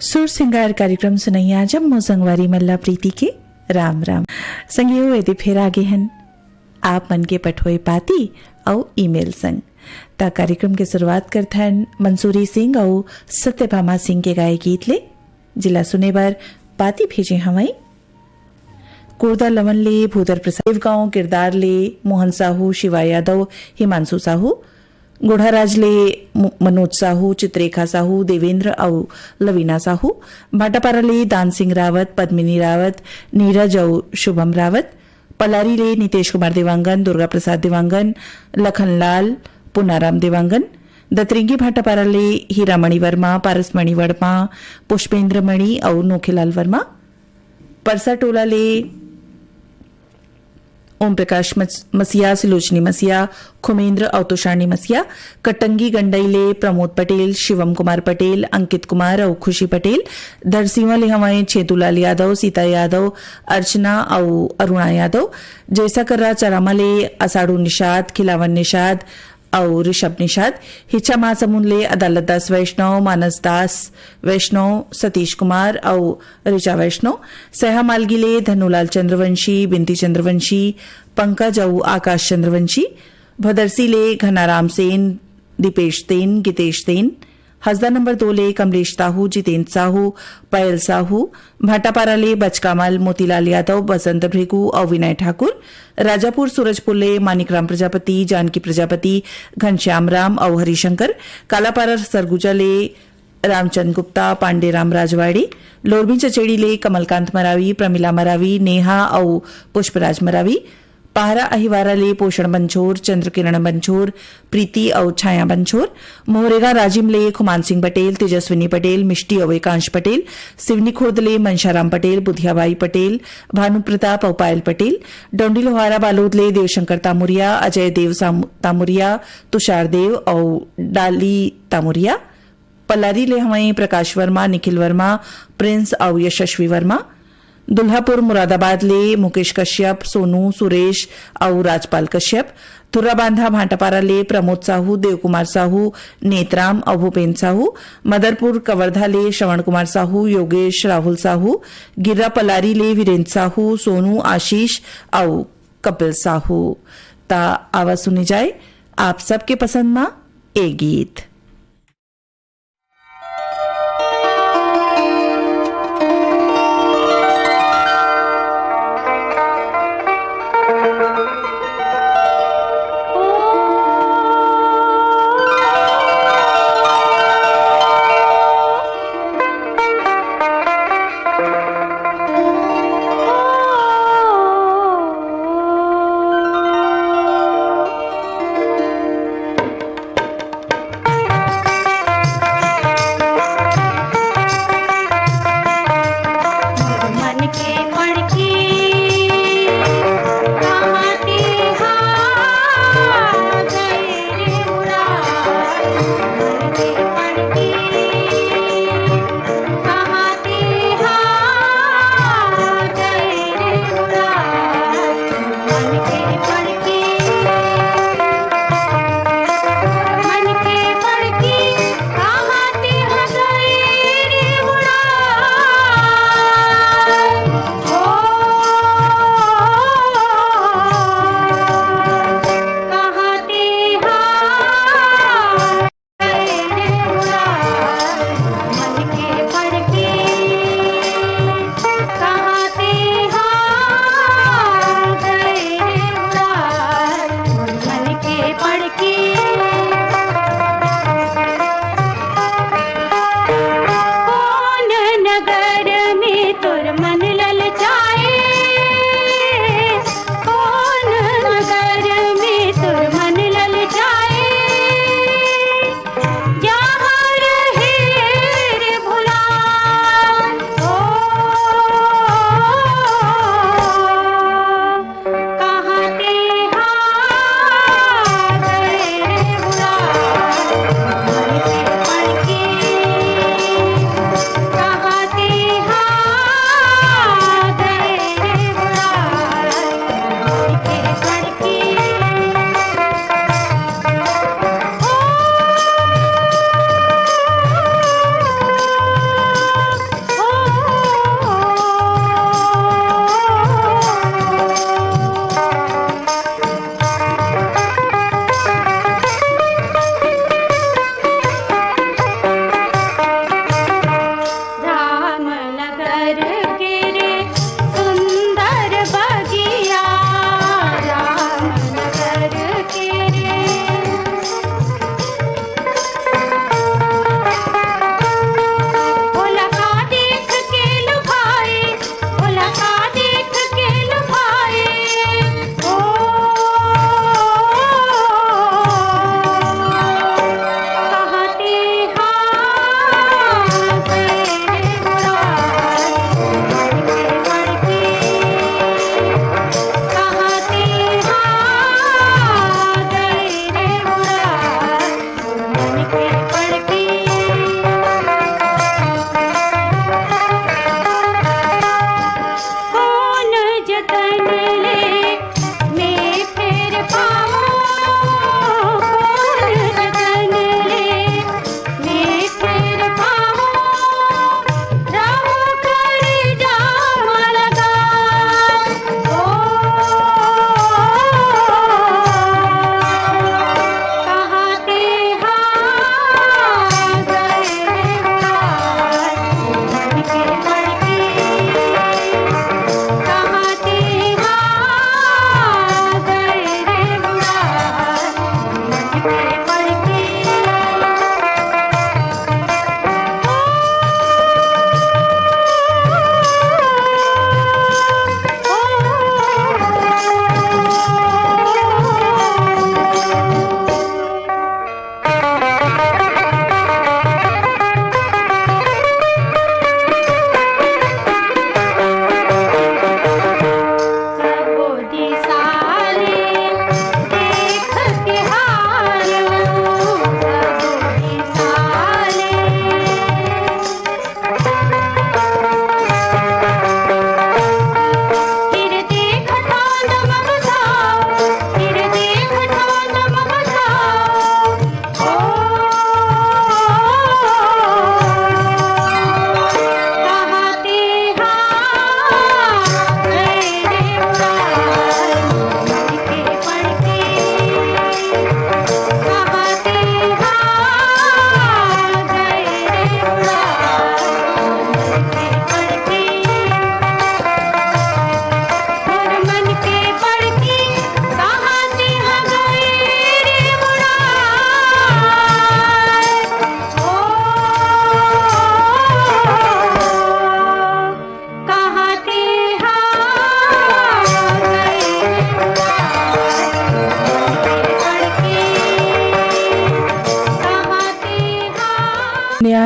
सुर सिंगार कार्यक्रम सुनैया जब मो संगवारी मल्ला प्रीति के राम राम संगियो यदि फिर आगे हन आप मन के पठोए पाती और ईमेल संग ता कार्यक्रम के शुरुआत करते हैं मंसूरी सिंह और सत्यभामा सिंह के गाए गीत ले जिला सुने बार पाती भेजे हवाई कुर्दा लवन ले भूदर प्रसाद गांव किरदार ले मोहन साहू शिवा यादव हिमांशु साहू गुढ़ाराज ले मनोज साहू चित्रेखा साहू देवेंद्र और लवीना साहू भाटापारा ले दान सिंह रावत पद्मिनी रावत नीरज और शुभम रावत पलारी ले नीतेश कुमार देवांगन दुर्गा प्रसाद देवांगन लखनलाल पुनाराम देवांगन दतरिंगी भाटापारा ले हीरामणि वर्मा पारसमणि वर्मा पुष्पेंद्र मणि और नोखेलाल वर्मा परसा टोला ले ओम प्रकाश मसिया सिलोचनी मसिया खुमेंद्र और तुषारणी मसिया कटंगी गंडईले प्रमोद पटेल शिवम कुमार पटेल अंकित कुमार और खुशी पटेल धरसीवा ले हमारे छेतुलाल यादव सीता यादव अर्चना और अरुणा यादव जैसा कर्रा चरामले असाड़ू निषाद खिलावन निषाद और ऋषभ निषाद हिचा महासमुंद ले अदालत दास वैष्णव मानस दास वैष्णव सतीश कुमार और ऋचा वैष्णव सहा मालगी ले धनुलाल चंद्रवंशी बिंती चंद्रवंशी पंकज और आकाश चंद्रवंशी भदरसी ले घनाराम सेन दीपेश सेन गीतेश सेन हसदा नंबर 2 ले कमलेश साहू जितेंद्र साहू पायल साहू भाटापारा ले बचकामल मोतीलाल यादव बसंत भृगु और विनय ठाकुर राजापुर सूरजपुर ले मानिकराम प्रजापति जानकी प्रजापति घनश्याम राम और हरिशंकर कालापारा सरगुजा ले रामचंद गुप्ता पांडेराम राजवाड़ी लोरबी चचेड़ी ले कमलकांत मरावी प्रमिला मरावी नेहा और पुष्पराज मरावी पहारा अहिवारा ले पोषण बंछोर चंद्रकिरण बंछोर प्रीति और छाया बंछोर मोहरेगा राजिम ले खुमान सिंह पटेल तेजस्विनी पटेल मिष्टी और एकांश पटेल सिवनी खुर्द ले मनशाराम पटेल बुधियाबाई पटेल भानु प्रताप और पायल पटेल डोंडी लोहारा बालोद ले देवशंकर तामुरिया अजय देव तामुरिया तुषार देव और डाली तामुरिया पलारी ले हमारे प्रकाश वर्मा निखिल वर्मा प्रिंस और यशस्वी वर्मा दुल्हापुर मुरादाबाद ले मुकेश कश्यप सोनू सुरेश और राजपाल कश्यप थुर्रा बांधा भाटापारा ले प्रमोद साहू देवकुमार साहू नेतराम और भूपेन्द्र साहू मदरपुर कवर्धा ले श्रवण कुमार साहू योगेश राहुल साहू गिर्रा पलारी ले वीरेंद्र साहू सोनू आशीष और कपिल साहू ता आवाज सुनी जाए आप सबके पसंद मा ए गीत।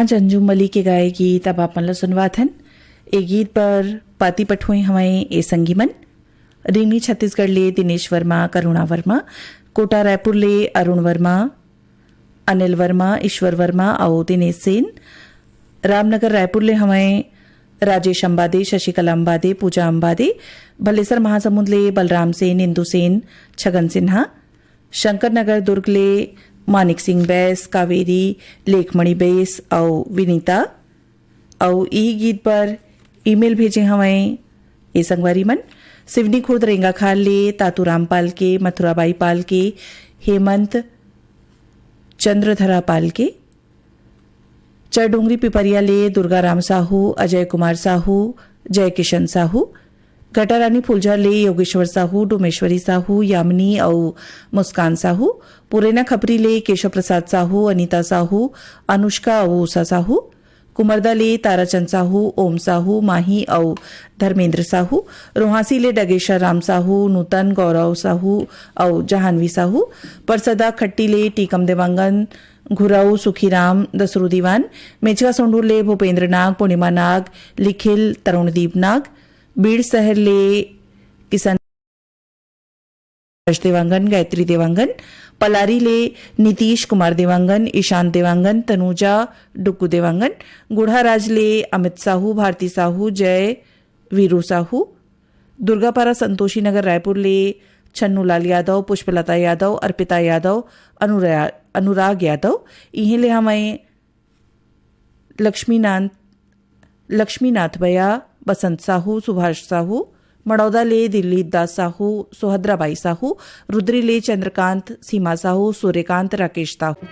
5 अंजुम मली के गाए गीत अब आप मन सुनवाथन। ए गीत पर पाती पठोई हमें ए संगीमन रीनी छत्तीसगढ़ ले दिनेश वर्मा, करुणा वर्मा, कोटा रायपुर ले अरुण वर्मा, अनिल वर्मा, ईश्वर वर्मा और दिनेश सेन, रामनगर रायपुर ले हमें राजेश अंबादे, शशिकला अंबादे, पूजा अंबादे, भलेसर महासमुंद ले बलराम सेन, इंदु सेन, छगन सिन्हा, शंकर नगर दुर्ग ले मानिक सिंह बैस, कावेरी, लेखमणि बैस और विनीता। और ई गीत पर ईमेल भेजे हमें ए संगवारी मन सिवनी खुर्द रेंगा खाल ले तातू रामपाल के, मथुराबाई पाल के, हेमंत चंद्रधरा पाल के, चरडोंगरी पिपरिया ले दुर्गा राम साहू, अजय कुमार साहू, जय किशन साहू, घटारानी फुलझर ले योगेश्वर साहू, डोमेश्वरी साहू, यामिनी और मुस्कान साहू, पुरेना खपरी ले केशव प्रसाद साहू, अनीता साहू, अनुष्का और उषा साहू, कुमरदा ले ताराचंद साहू, ओम साहू, माही और धर्मेंद्र साहू, रोहासी ले डगेश्वर राम साहू, नूतन गौरव साहू और जहानवी साहू, परसदा खट्टी ले टीकम देवांगन, घुराऊ सुखीराम, दसरू दीवान, मेचका सोंडूर ले भूपेंद्र नाग, पूर्णिमा नाग, लिखिल तरुणदीप नाग, बीड़ शहर ले किसान देवांगन, गायत्री देवांगन, पलारी ले नीतीश कुमार देवांगन, ईशान देवांगन, तनुजा डुक्कू देवांगन, गुढ़ाराज ले अमित साहू, भारती साहू, जय वीरू साहू, दुर्गापारा संतोषी नगर रायपुर ले छन्नूलाल यादव, पुष्पलता यादव, अर्पिता यादव, अनुराग यादव, इन्हें ले हमें लक्ष्मीनाथ भैया, बसंत साहू, सुभाष साहू, मड़ौदा ले दिल्ली दास साहू, सुभद्राबाई साहू, रुद्री ले चंद्रकांत, सीमा साहू, सूर्यकांत, राकेश साहू।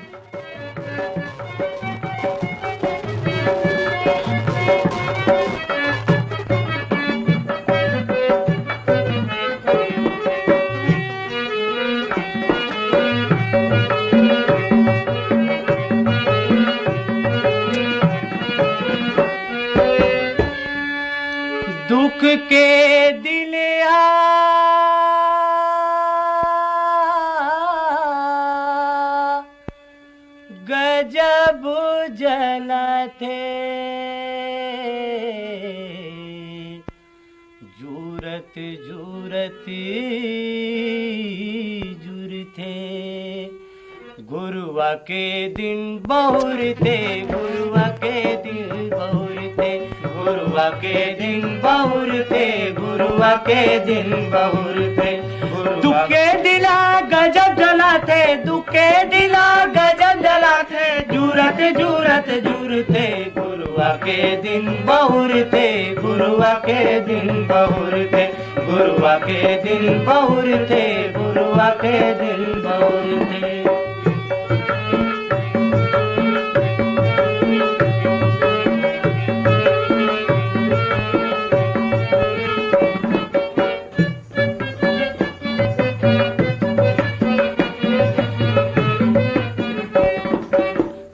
दुख के दिलिया गजब जलते, जूरत जूरती जुरते, गुरुआ के दिन बहुरते, गुरुआ के दिन बहुरते, गुरुआ के दिन बहुरते, गुरुआ के दिन बहुरते, दुखे दिला गजब जलाते, दुखे दिला गजब जलाते, जूरत जूरत जुरते, गुरुआ के दिन बहुरते, गुरुआ के दिन बहुरते, गुरुआ के दिन बहुरते, गुरुआ के दिन बहुरते।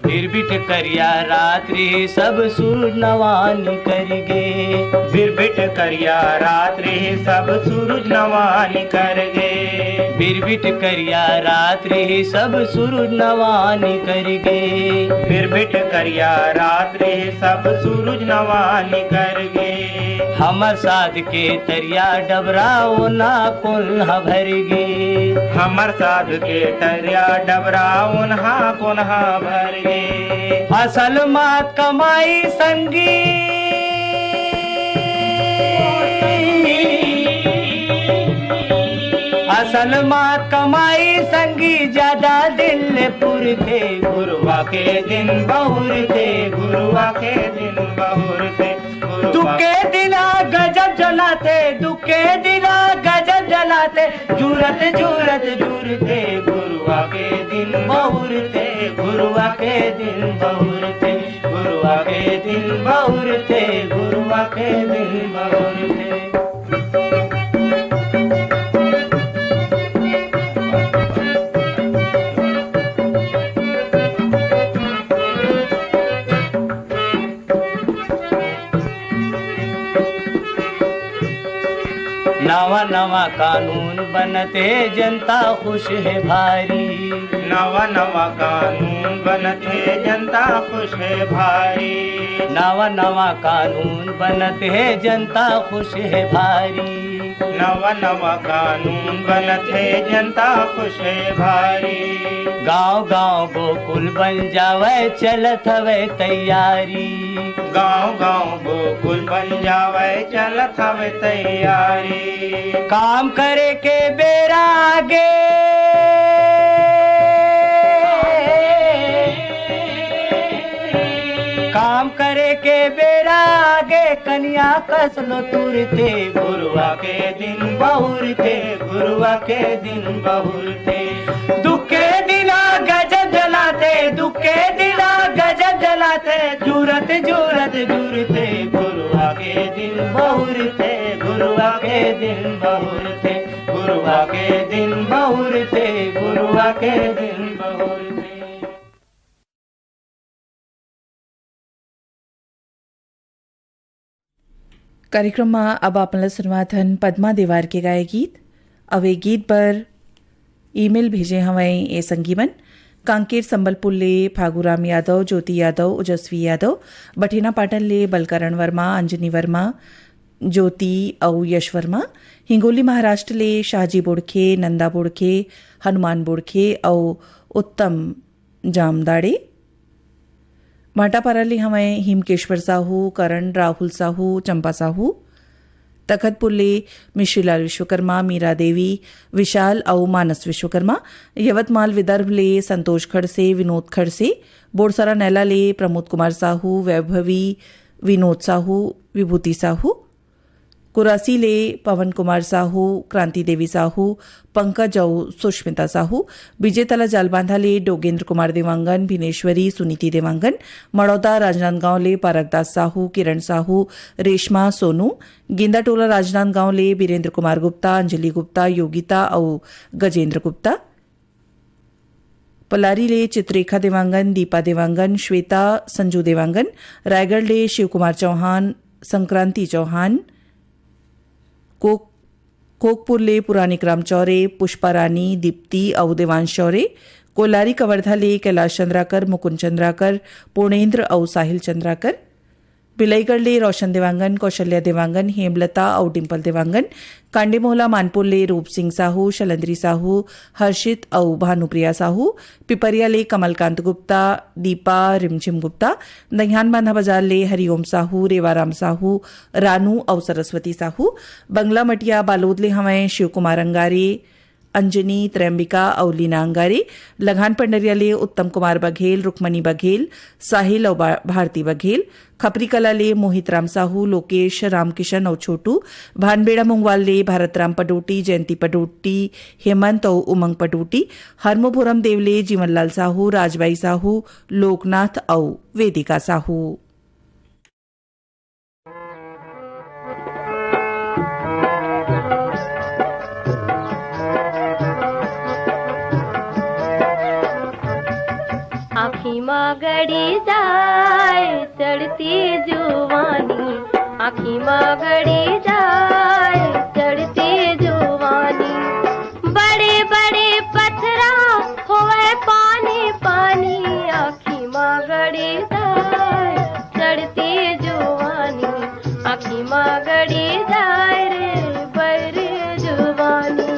बिरबिट करिया रात्रि सब सूरज नवान करगे, बिरबिट करिया रात्रि सब सूरज नवान करगे, बिरबिट करिया रात्रि सब सूरज नवान करगे, बिरबिट करिया रात्रि सब सूरज नवान करगे, हमर साध के तरिया डबराओ ना कोल्हा भरगे, हमर साध के तरिया डबराओ ना कोल्हा भरगे, असल मात कमाई संगी, असल मात कमाई संगी, ज्यादा दिल पुरते, गुरुआ के दिन बहुरते, गुरुआ के दिन बहुरते, दुखे दिला गजब जलाते, दुखे दिला गजब जलाते, जूरत जूरत जुरते, गुरुआ के दिन बहुरते, गुरुआ के दिन बहुरते, गुरुआ के दिन बहुरते, गुरुआ के दिन बहुरते। नवा नवा कानून बनते जनता खुश है भारी, नवा नवा कानून बनते जनता खुश है भारी, नवा नवा कानून बनते जनता खुश है भारी, नवा नवा कानून बनते जनता खुश है भारी। गांव गांव गोकुल बन जावे चलत हवे तैयारी, गांव गांव गोकुल बन जावे चलत हवे तैयारी। काम करे के बेरा आगे काम करे के बेरा आगे कन्या कसलो तुरते, गुरुआ के दिन बहुरते, गुरुआ के दिन बहुरते। दुख के दिला गजब जलाते, दुख के दिला गजब जलाते, जूरत जूरत जूरते, गुरुआ के दिन बहुरते, गुरुआ के दिन बहुरते, गुरुआ के दिन बहुरते, गुरुआ के दिन बहुरते। कार्यक्रमમાં अब आपल्याला सुनवाथन पद्मा देवार के गाए गीत। अब ए गीत पर ईमेल भेजे हमें ए संगीवन कांकेर संबलपुर ले फागुराम यादव, ज्योति यादव, ओजस्वी यादव, बठेना पाटन ले बलकरण वर्मा, अंजनी वर्मा, ज्योति औ यश वर्मा, हिंगोली महाराष्ट्र ले शाहजी बोड़खे, नंदा बोड़खे, हनुमान बोड़खे औ उत्तम जामदाड़े, भाटापारा ले हमें हिमकेश्वर साहू, करण, राहुल साहू, चंपा साहू, तखतपुर ले मिश्रीलाल विश्वकर्मा, मीरा देवी, विशाल और मानस विश्वकर्मा, यवतमाल विदर्भ ले संतोष खड़से, विनोद खड़से, बोरसरा नैला ले प्रमोद कुमार साहू, वैभवी, विनोद साहू, विभूति साहू, कुरासी ले पवन कुमार साहू, क्रांति देवी साहू, पंकज और सुष्मिता साहू, विजेतला जालबांधा ले डोगेंद्र कुमार देवांगन, भिनेश्वरी, सुनीति देवांगन, मड़ौदा राजनांदगांव ले पारकदास साहू, किरण साहू, रेशमा सोनू, गेंदाटोला राजनांदगांव ले बीरेंद्र कुमार गुप्ता, अंजलि गुप्ता, योगिता और गजेंद्र गुप्ता, पलारी ले चित्रेखा देवांगन, दीपा देवांगन, श्वेता संजू देवांगन, रायगढ़ ले शिवकुमार चौहान, संक्रांति चौहान, कोकपुर ले पुरानी क्राम चौरे, पुष्पा रानी, दीप्ति और देवांश चौरे, कोलारी कवर्धा ले कैलाश चंद्राकर, मुकुंद चंद्राकर, पूर्णेंद्र और साहिल चंद्राकर, बिलईगढ़ ले रोशन देवांगन, कौशल्या देवांगन, हेमलता और डिम्पल देवांगन, कांडे मोहला मानपुर ले रूप सिंह साहू, शलंद्री साहू, हर्षित और भानुप्रिया साहू, पिपरिया ले कमलकांत गुप्ता, दीपा रिमझिम गुप्ता, दहियान बांधा बाजार ले हरिओम साहू, रेवाराम साहू, रानू और सरस्वती साहू, बंगला मटिया बालोद ले हमें शिव कुमार अंगारे, अंजनी, त्रैम्बिका और लीना अंगारे, लघान पंडरिया ले उत्तम कुमार बघेल, रुक्मणी बघेल, साहिल और भारती बघेल, खपरी कला ले मोहित राम साहू, लोकेश, रामकिशन और छोटू, भानबेड़ा मुंगवाल ले भारत राम पडोटी, जयंती पडोटी, हेमंत और उमंग पडोटी, हरमोपुरम देवले जीवनलाल साहू, राजबाई साहू, लोकनाथ और वेदिका साहू। आँखी माँ गड़ी जाए चढ़ती जुवानी, आँखी माँ गड़ी जाए चढ़ती जुवानी, बड़े बड़े पत्थरा होवे पानी पानी, आँखी माँ गड़ी जाए चढ़ती जुवानी, आँखी माँ गड़ी जाए रे बड़ी जुवानी।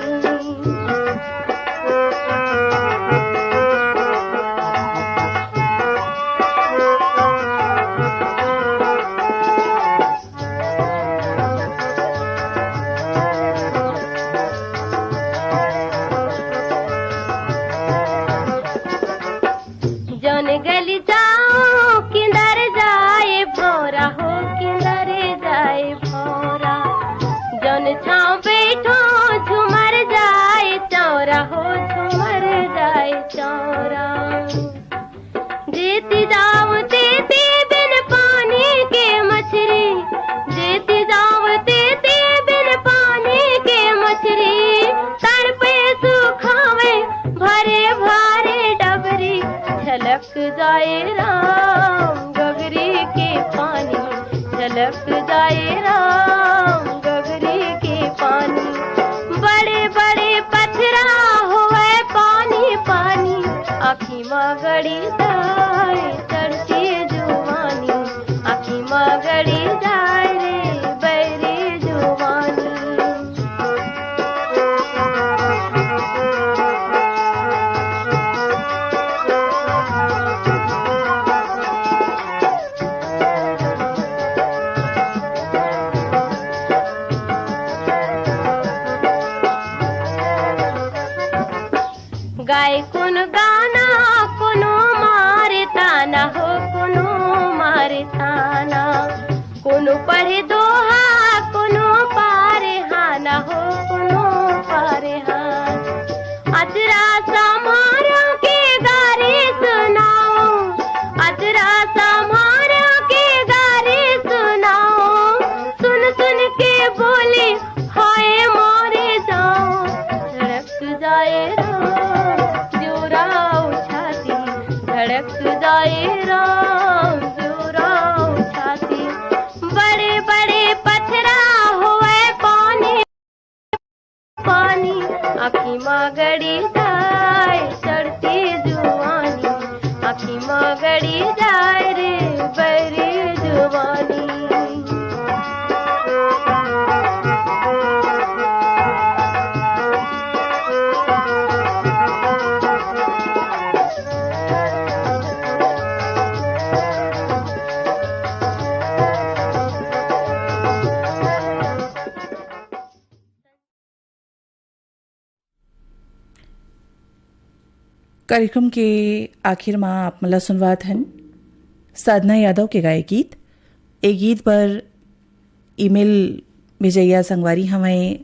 जाए राम गगरी के पानी, झलक जाए राम गगरी के पानी। गड़ी जाए चढ़ती जुवानी आखी माँ गड़ी जाए रे बैरी जुवानी गाय कुन गाना कुनो मारे ताना हो कुनो मारे ताना कुनो पढ़े दोहा कुनो पारे हाना हो कुनो पारे हान अजरा समारा के गारी सुनाओ अजरा समारा के गारी सुनाओ सुन सुन के बोले हाय मारे जाओ धड़क जाए धड़क जाए राम जोरा उठाती बड़े बड़े पथरा हुए पानी पानी आखी माँ गड़ी जाए चढ़ती जुवानी आखी माँ गड़ी जाए रे बैरी जुवानी कार्यक्रम के आखिर में आप मला सुनवात हन साधना यादव के गाए गीत ए गीत पर ईमेल विजया संगवारी हमें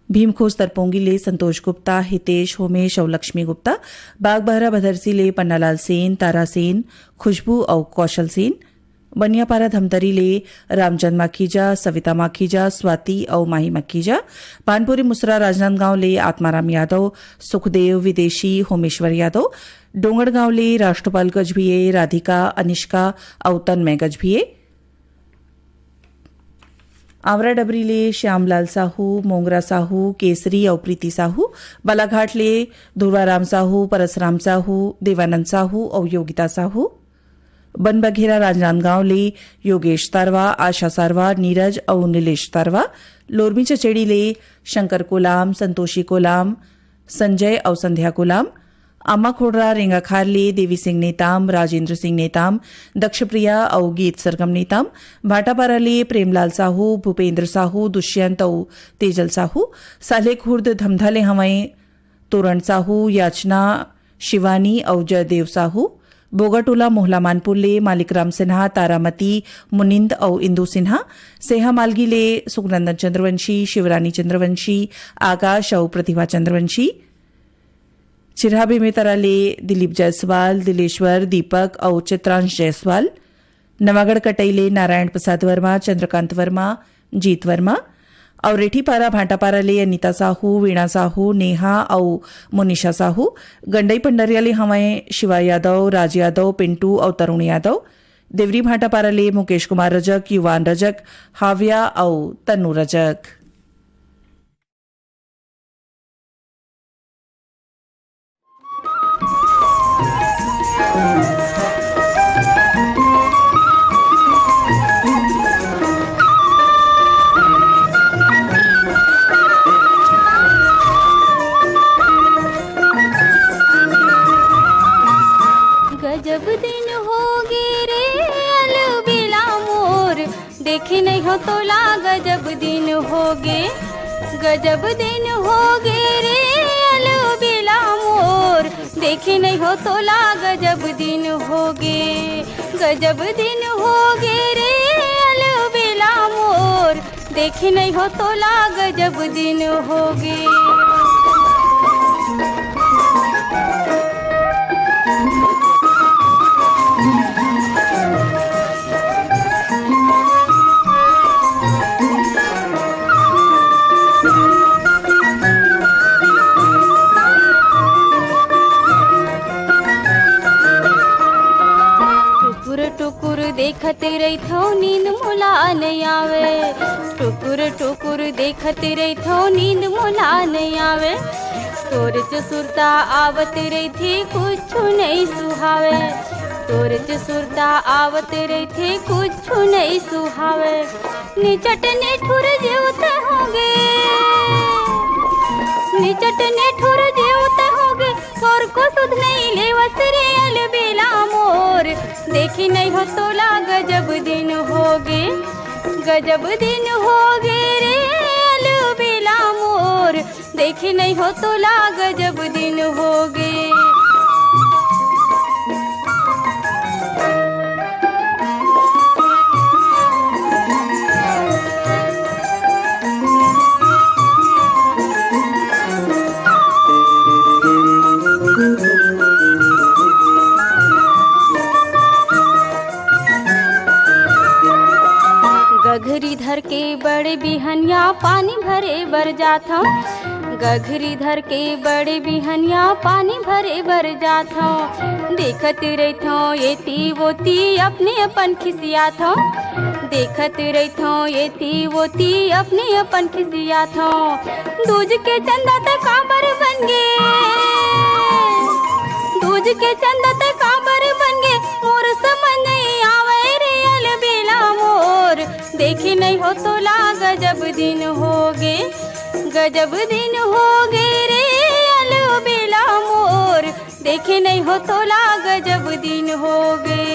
भीमखोज तरपोंगी ले संतोष गुप्ता हितेश होमेश और लक्ष्मी गुप्ता बागबहरा भदरसी ले पन्नालाल सेन तारा सेन खुशबू और कौशल सेन बनियापारा धमतरी ले रामचंद माखीजा सविता माखीजा स्वाति और माही मक्कीजा पानपुरी मुसरा राजनांदगांव ले आत्माराम यादव सुखदेव विदेशी होमेश्वर यादव डोंगरगांव ले राष्ट्रपाल गजभिये राधिका अनिष्का और तन्मय गजभिये आवरा डबरी ले श्यामलाल साहू मोंगरा साहू केसरी और प्रीति साहू बालाघाट ले ध्रुवाराम साहू परसराम साहू देवानंद साहू और योगिता साहू बनबघेरा राजनांदगांव ले योगेश तारवा आशा सारवा नीरज और नीलेश तारवा लोरमी चचेड़ी ले शंकर कोलाम संतोषी कोलाम संजय और संध्या कोलाम आमा खोडरा रेंगाखार ले देवी सिंह नेताम राजेंद्र सिंह नेताम दक्षप्रिया और गीत सरगम नेताम भाटापारा ले प्रेमलाल साहू भूपेंद्र साहू दुष्यंत और तेजल साहू साले खुर्द धमधाले हवाएं तोरण साहू याचना शिवानी और जयदेव साहू बोगाटोला मोहला मानपुर ले मालिकराम सिन्हा तारामती मुनिंद और इंदु सिन्हा सेहा मालगी ले सुखनंदन चंद्रवंशी शिवरानी चंद्रवंशी आकाश और प्रतिभा चंद्रवंशी चिराबे में तरा ले दिलीप जायसवाल दिलेश्वर दीपक और चित्रांश जायसवाल नवागढ़ कटैले नारायण प्रसाद वर्मा चंद्रकांत वर्मा जीत वर्मा और रेठीपारा भाटापारा ले अनिता साहू वीणा साहू नेहा और मोनिशा साहू गंडई पंडरिया ले हवाएं शिवा यादव राज यादव पिंटू और तरुण यादव देवरी भाटापारा ले मुकेश कुमार रजक युवान रजक हाविया और तन्नू रजक गजब दिन होगे रे अलबेला मोर देखे नहीं हो तोला गजब दिन होगे रे अलबेला मोर देखे नहीं हो तोला गजब दिन होगे रे अलबेला मोर देखे नहीं हो तोला गजब दिन होगे देखते रहिथो नींद मोला नहीं आवे टुकुर टुकुर देखते रहिथो नींद मोला नहीं आवे तोर सुरता आवत रही थी कुछ नहीं सुहावे, तोर सुरता आवत रही थी कुछ नहीं सुहावे। निचट निठुर जीवते होगे, निचट निठुर जीवते होगे, और को सुध नहीं ले वसरे अलबेला मोर। देखी नहीं हो तोला गजब दिन होगे, गजब दिन होगे रे अलबेला मोर। देखी नहीं हो तोला गजब दिन होगे। गघरी धर के बड़े बिहनिया पानी भरे बर जात हूँ, गघरी धर के बड़े बिहनिया पानी भरे बर जात हूँ। देखत रहत हूँ एती वोती अपने अपन खिसियात हूँ, देखत रहत हूँ एती वोती अपने अपन खिसियात हूँ। दूज के चंदा तक काबर बन गे, दूज के चंदा तक काबर बन गे, मोर समझ नहीं आवे रे अलबेला मोर। देखी नहीं हो तोला गजब दिन होगे, गजब दिन होगे रे अलबेला मोर। देखी नहीं हो तोला गजब दिन होगे।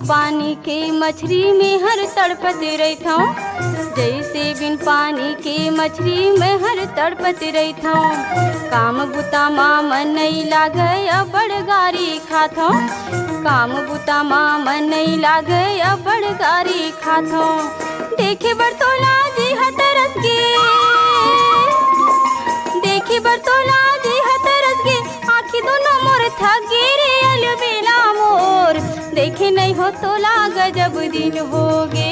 पानी के मछली में हर तड़पत रहता हूँ, जैसे बिन पानी के मछली में हर तड़पत रहता हूँ। काम बुता माँ मन नहीं लागे अब बड़ गारी खाता हूँ, काम बुता माँ मन नहीं लागे अब बड़ गारी खाता हूँ। देखे बरतोला जी हतरस गे, देखे बरतोला जी हतरस गे, आँखी दोनों मोर थक गे रे अलबेला मोर। देखे नहीं हो तोला गजब दिन होगे,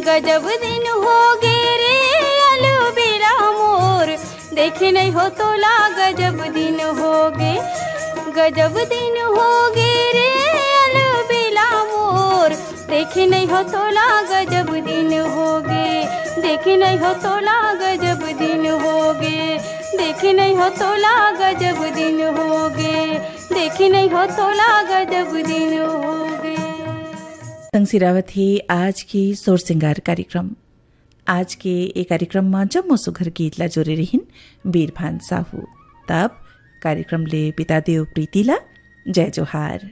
गजब दिन होगे रे अलबेला मोर। देखे नहीं हो तोला गजब दिन होगे, गजब दिन होगे रे अलबेला मोर। देखे नहीं हो तोला गजब दिन होगे, देखे नहीं हो तोला गजब दिन होगे, देखे नहीं हो तोला गजब दिन होगे, देखे नहीं हो तोला गजब दिन होगे। संग सिरावत ही आज की सोर सिंगार कार्यक्रम। आज के ए कार्यक्रम में जम्मो सुघर गीत ला जोरे रहिन बीरभान साहू। तब कार्यक्रम ले पिता देव प्रीतिला जय जोहार।